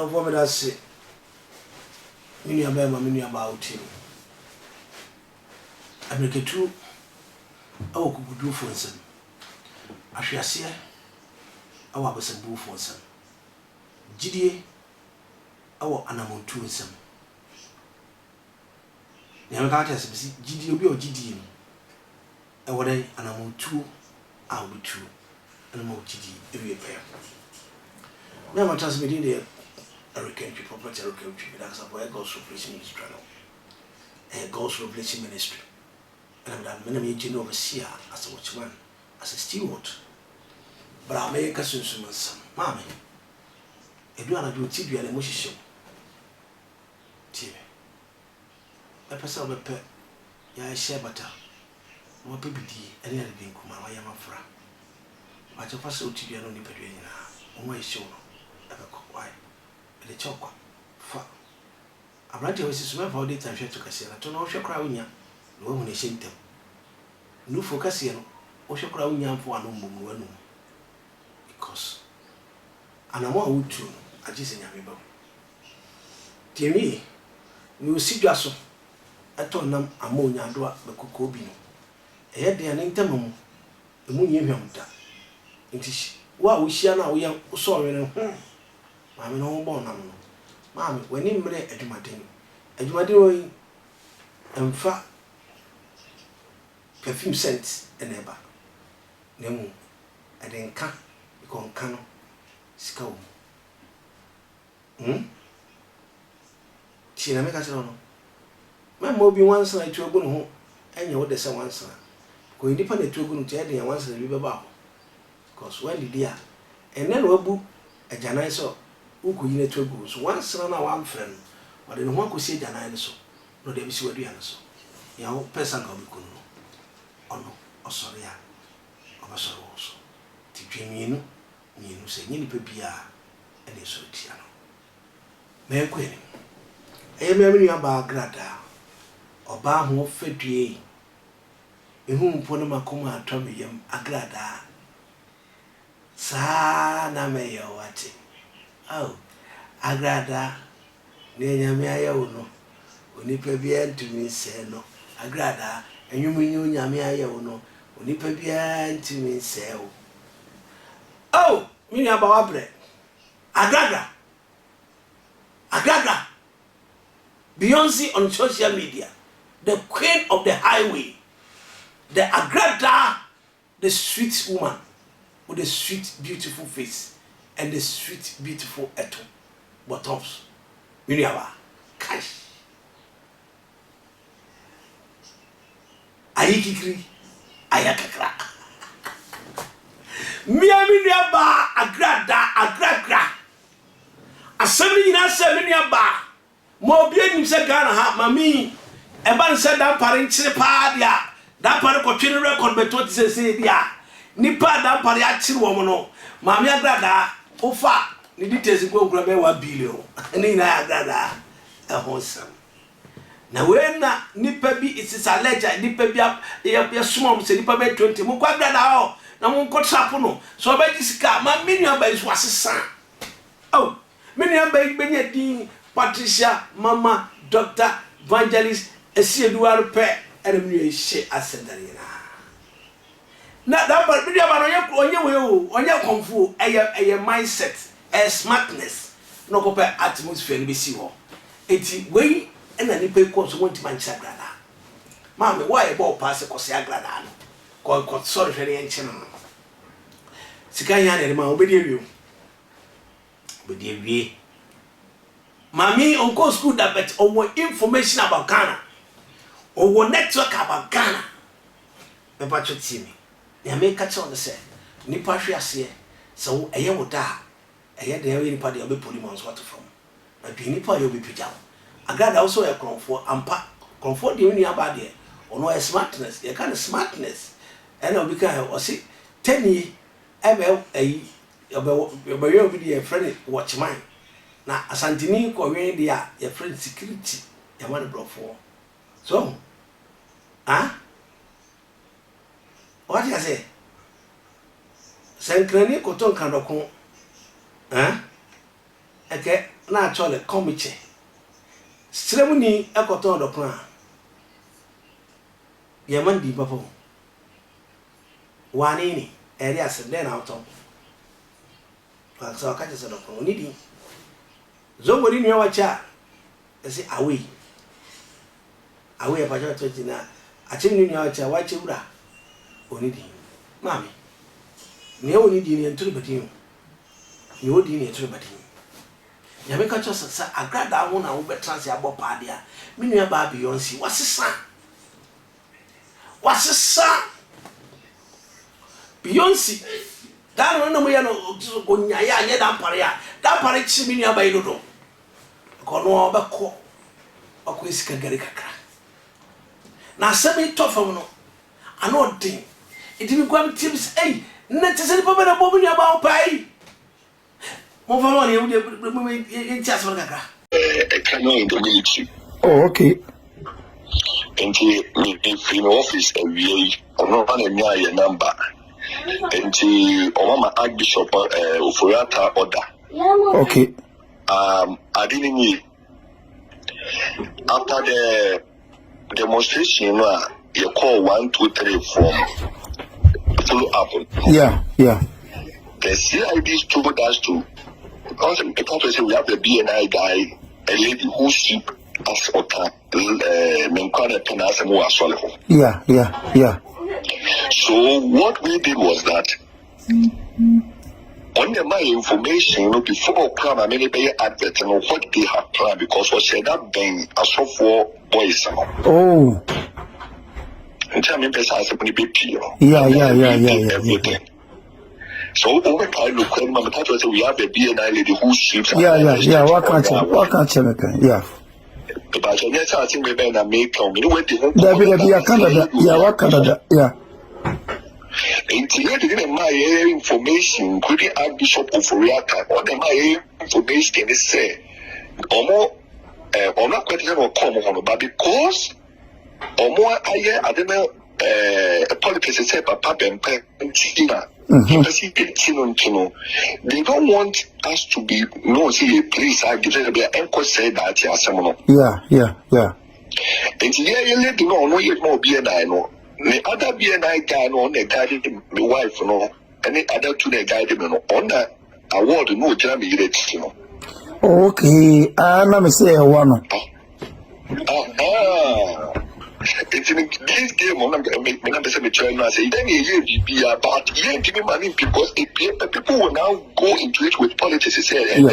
for me that say mini abema mini about him America awo kubudu fo nsem ahwease awo abesambu fo nsem gidie awo anamontu nsem ne ka ta se gidie obi o gidie no e wore anamontu awutu and mo gidie ewie pe me ma trans me dey American property American that's about God's revelation ministry no God's revelation ministry. And I'm going to overseer as a watchman, as a steward. But I make a son, Mammy. I do not do TV and emotion. TV. A person of a pet, ya share butter. No baby, any other thing come out. I am a friend. But your person TV and only bedroom. On my show, ever cook wine, and the chocolate. Fuck. I'm not always smell for the time to Cassandra. I don't know if you're crying. No one is in them. No focus here, or shall crown yam for no because and I'm one wood too. I just in Yamibo. Dear me, you will see Jasso. I told them ammonia do the cocobino. A head the anentamum, the moon yamta. It is what we shall now young sorry. Mammy no born. Mammy, when in Mary at my doing, and fat. Perfume scents and ever. Nemo, I didn't come because cano skull. She never got it on. My mobile once I to a good home, and you order someone, sir. Go independent to a good teddy and once a river bow. Because when the dear, and then we book a janiso who could eat two goose, one son or one friend, but then one could say janiso, no, they see what we are so. Your person can be good. Ono osoria obasoro so tidwemienu mienu se nyini pe bia ene so tia no me kwani eyemenu aba Agradaa oba ho fedue ehu mpo no makoma atomiyem Agradaa sa na me yo wate Agradaa ne nyame ayewo no onipa bia ntumi se no Agradaa enyumunyu nyame ayewo no onipa bia ntimi sewo mini abawa bre Agradaa Beyonce on social media, the queen of the highway, the Agradaa, the sweet woman with the sweet beautiful face and the sweet beautiful bottoms mini abawa cash ayikikiri ayakakra miami niaba Agradaa asemi nyina se mi niaba mo bia nim se Ghana ha mami e ban se dan pare nchire pa dia dan pare ko twene record beto ti se dia nipa dan pare a chire wo mo no mami Agradaa ofa ni details ko gura be 1 billion ni na Agradaa e hosam na wena nipa bi is alleged nipa bi ya small se nipa be 20 mo kwa Agradaa o na mo ko trap no so ba disika ma menu ba isu asesa menu ba igbenye din Patricia mama Dr. Evangelist Esieduar pe eremnu ehye asendarina na da ba menu ba no onye we o onye konfu eye mindset smartness no ko pe atmosphere be si ho enti we ena nipa ko so wonti manchi Agradaa mama why e bo pass ko se Agradaa no ko sorry fere enchi no sika ya na ma obedi ewie mami onko school that bet owo information about Ghana owo network about Ghana me ba choti mi ya me ka che on say nipa hwe ase so eye woda eye de eye nipa de obe polymon's what from na bi nipa yo be pija Agradaa also a comfort ampa comfort de uni aba de ono a smartness e kind of smartness and obi kan o si 10 ebe ayi obe yo bi de friend watchman na asantini ko wen dia your friend security ya man brofo so what you say sankrani ko ton kan dokon eke na chole komiche sremuni ekoton do plan ye man di papo wanini area se den auto fa so ka je se do plan onidi zomori nua wacha ese away pa jo 20 na achimi nua wacha wache wura onidi mami ne onidi ne nturu badin ne odi ne nturu badin ya be ka cho sa Agradaa ho na wo betranse abo paadea me nua ba Beyonce wasesa Beyonce dan no mo ya no onya ya anye dan pare chi me nua ba idodo ko no obekọ esika gari kakra na semi tofam no ano din idimi kwam tips na tseli pa bana bo me nua ba opai mo fa no ye in chas for kakra in the military. Oh, okay. And in office every not a number. And my Archbishop Oforiata order. Okay. I didn't need after the demonstration you call 1, 2, 3 from follow up. Yeah. The CID told us to because the country say we have the BNI guy, a lady who sleep as Ota, Menkwana Penasamo as well. Yeah. So what we did was that on my information, before plan, I many pay advert and what they have planned because what said that being a software boys. Oh. And tell me, Yeah. So over time, look, we have a BNI lady who sleeps. Yeah. What can't you make? Yeah. But I guess I think we better make Canada. Yeah, what Canada? Yeah. In my information, including Archbishop Oforiata, or my information is say, or not question or come but because or more I don't know politics say Papa and they don't want us to be no see please I give them be anchor say that Yeah. And here you let no yet more BNI no. The other BNI guy no the guided my wife no any other two the guided no on that award no Jeremy you know. Okay. Let me say one. It's in this game on the cemetery and say then you be about you give me money because people will now go into it with politics Yeah.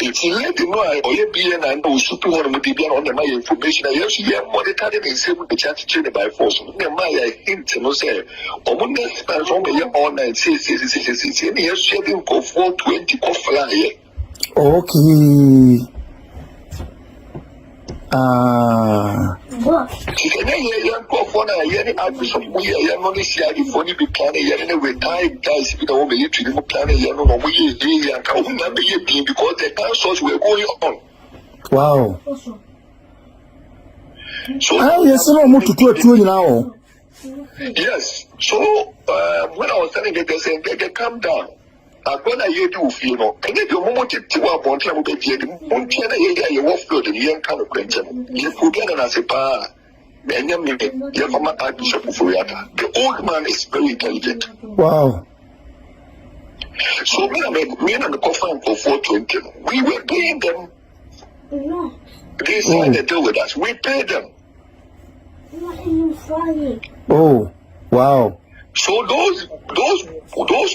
It's let them know or you be and know super one with the on the my information I actually have monitored and say with the chance to by force my hint no say or when they spend from a year online say any year sharing go 420 go fly. Okay. Wow. So yes, yes. So when I was telling them, they said they come down. When I hear you feel no, and if you want to work on time, you work for the young kind of question. You put in as a pa, and you have a Archbishop Oforiata. The old man is very intelligent. Wow. So me and the coffin for 420. We were paying them. They signed a deal with us. We paid them. Oh, wow. So those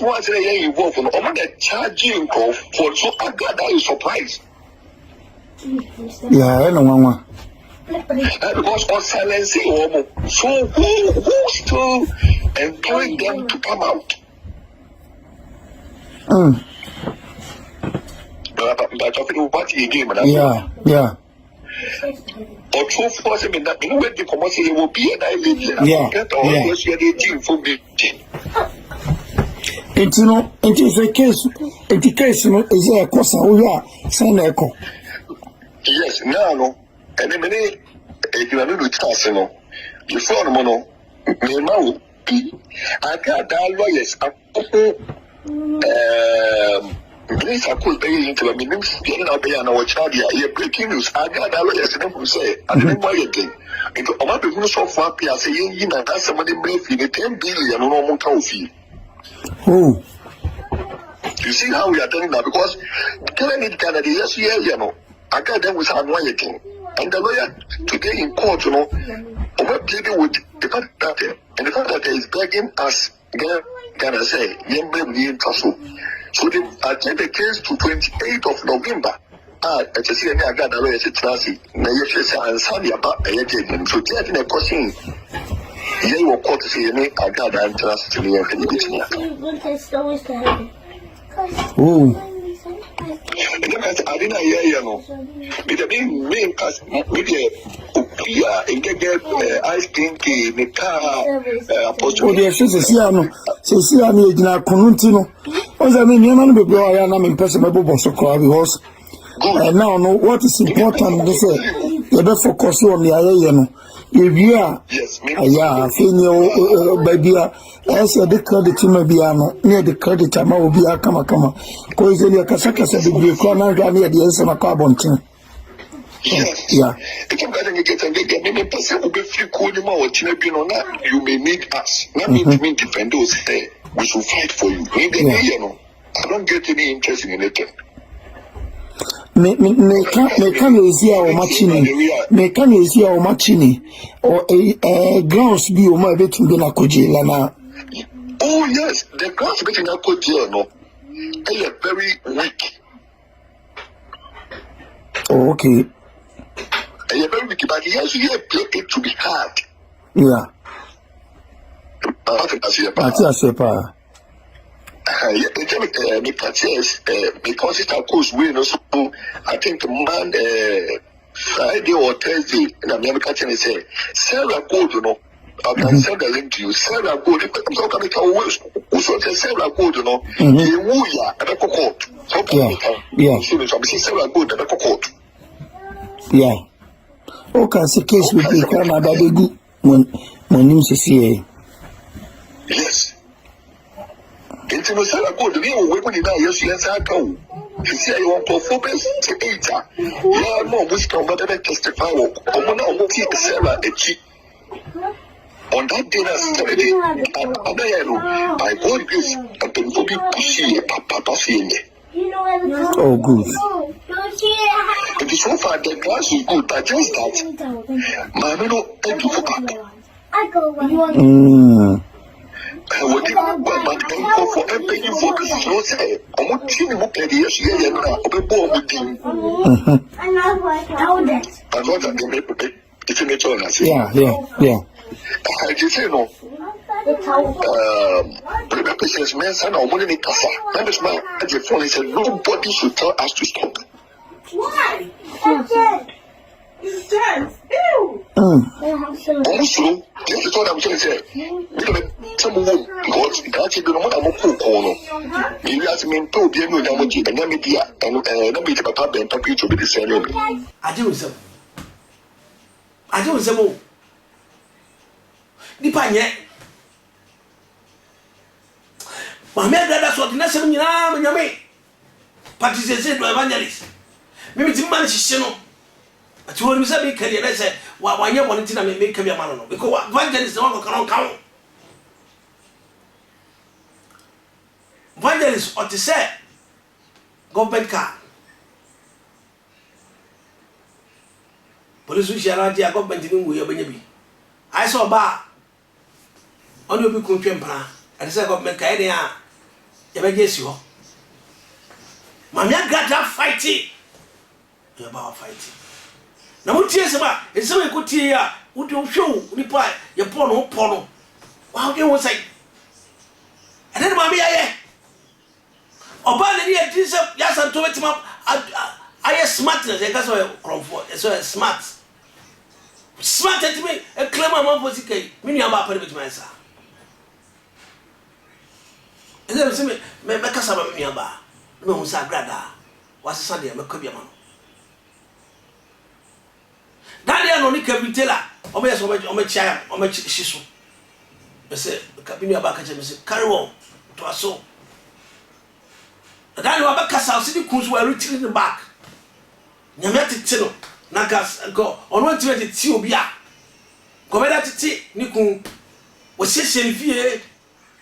ones that are involved in the charging for so Agradaa is surprised. Yeah, I know one. Because on silencing so who still employing them to come out? But what you game? Yeah. Or true for them in that in way the commercial will be an island. It's no, it is a case. Education is a course. We are saying echo. Yes, no, and then many if you are not with no, you found mono. Me now be. I got that lawyers. Police are cool paying into a minimum, getting out there and our child here, breaking news. I got a lawyer who say, I didn't buy again. Into a map of so far, I say, you know, that's somebody brave in 10 billion no more coffee. Oh. You see how we are doing now because killing it Canada, yes, yeah, you know. I got them with our lawyer king. And the lawyer today in court, you know, we're dealing with the fact that and the fact that is begging us, can I say, young men in Tasso. So they attend the case to 28th of November. I just see any Agradaa lawyer said Tracy, Nayasha and Sadia about a year. So taking a question, you will court to say any Agradaa and Tracy to me and Oh. I didn't hear you know. With the main cast with the and get ice cream in the car. Oh, yes, Ceciano, Conutino. Was I mean, you're not be boy, and I'm impossible so cry because now know what is important. They say you better focus on the area. If you are, yeah, female baby, as a credit to Mabiano, near the credit, I will be a come. Because the Casaka said, the corner near the answer of carbon. Yes, yeah. You may need us. Not mean to mean defend those there. We should fight for you. You know, I don't get any interest in anything. Me can you see our machine? Me can you see our machine? Or a grounds be o ma betu be na kojela na. Oh yes, the grounds betu na kojela no. They are very weak. Oh, okay. They are very weak, but yes, you play it to be hard. Yeah. I see pa. Because it's a course we so I think man Friday or Thursday in America say Sarah Gold, you know. I can send the link to you. Sarah Gold, if I'm talking about Sarah Gold, you know, you woo ya at the court. Yeah. So Sarah Gold at the court. Yeah. Okay, it's a case with the Canada they go when you see. Yes. Into the Sarah Gold, we will wait when you die. Yes, I go. You see, I want to focus to 8. Yeah, no, we can better testify. I'm not see Sarah a cheat. On that day, Saturday, I bought this and then for people to see Papa seeing it. Oh, good. It is so far the class is good, but just that, my little thank you for that. I would give up my thank for everything you for this show. Say, I'm not seeing him up at the year now, I'll be born with him. I know that they make it. It's in the children's. Yeah. I just say no. Patients, men, son, or money in Casa. That is my phone. He said, nobody should tell us to stop. Why? It's dead. Ew. Also, this is what I'm saying. Some woman, because that's the one I'm a corner. Maybe as men told the end of the and media and let me take a pub and talk to be the same. I do some. Nipa nye Mama Agradaa so na sem nyina nyame participate to evangelist me ti man hihye no ati won mi say be career na say wa wanye won ti na me make bia man no because evangelist no kan kan evangelist or to say government car police share dia government ni wo ye banya bi I saw ba on you be kuntwempra and say government ka eden a ye be jesi ho Mama Agradaa fighting you about fighting na mutie se ba e se we kutie ya wo de hwew nipa ye pono wa de wo sai eden ma me ye oba le ni e ti se ya santo wetima aye smartness e ka so comfort so smart at me a claim among Posica, meaning about Perimeter. And then see me, make a summer nearby. No, Miss Agradaa was a Sunday, I'm a Cobiaman. Daddy, no Nicka Vitella, or may on my child, or my shisu. I said, the Cabinia Backer, carry on to us so. that you have a castle city cruise were retreating the back. Yametino, Nagas go on 120 Tubia. Covenant Niku was sitting here.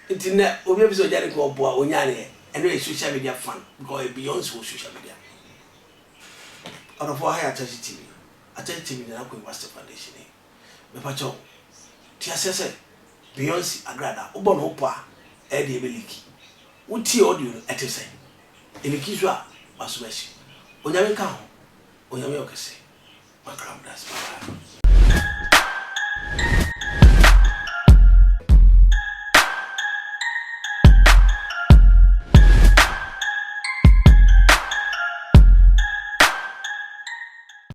Internet, Obiaso Janico, Onyane, and really social media fun, go beyond social media. Out of why I attach TV. Attach TV, the Aqua Master Foundation. Mepacho, Tiasese, Beyonce, Agradaa, Ubon Opa, Eddie Beliki. Uti audio at the same. In the Kizwa, Maswesi. Onyame Kao, Onyame Okase. My crowd, that's my